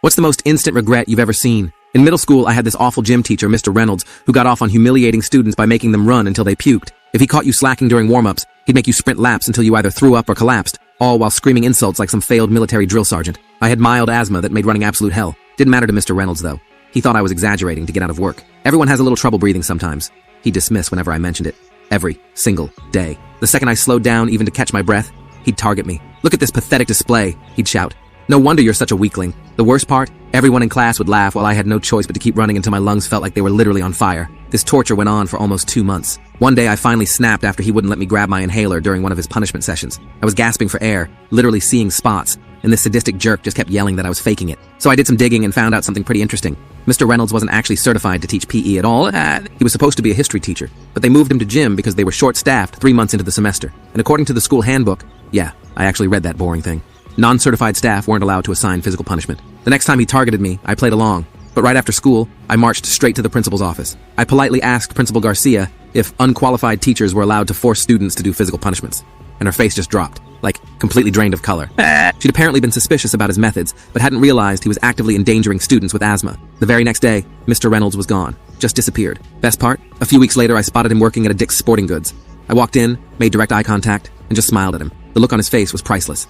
What's the most instant regret you've ever seen? In middle school, I had this awful gym teacher, Mr. Reynolds, who got off on humiliating students by making them run until they puked. If he caught you slacking during warm-ups, he'd make you sprint laps until you either threw up or collapsed, all while screaming insults like some failed military drill sergeant. I had mild asthma that made running absolute hell. Didn't matter to Mr. Reynolds, though. He thought I was exaggerating to get out of work. Everyone has a little trouble breathing sometimes. He'd dismiss whenever I mentioned it. Every single day. The second I slowed down even to catch my breath, he'd target me. "Look at this pathetic display," he'd shout. "No wonder you're such a weakling." The worst part? Everyone in class would laugh while I had no choice but to keep running until my lungs felt like they were literally on fire. This torture went on for almost 2 months. One day I finally snapped after he wouldn't let me grab my inhaler during one of his punishment sessions. I was gasping for air, literally seeing spots, and this sadistic jerk just kept yelling that I was faking it. So I did some digging and found out something pretty interesting. Mr. Reynolds wasn't actually certified to teach PE at all. He was supposed to be a history teacher, but they moved him to gym because they were short-staffed 3 months into the semester. And according to the school handbook, yeah, I actually read that boring thing. Non-certified staff weren't allowed to assign physical punishment. The next time he targeted me, I played along. But right after school, I marched straight to the principal's office. I politely asked Principal Garcia if unqualified teachers were allowed to force students to do physical punishments. And her face just dropped, like completely drained of color. She'd apparently been suspicious about his methods, but hadn't realized he was actively endangering students with asthma. The very next day, Mr. Reynolds was gone. Just disappeared. Best part? A few weeks later, I spotted him working at a Dick's Sporting Goods. I walked in, made direct eye contact, and just smiled at him. The look on his face was priceless.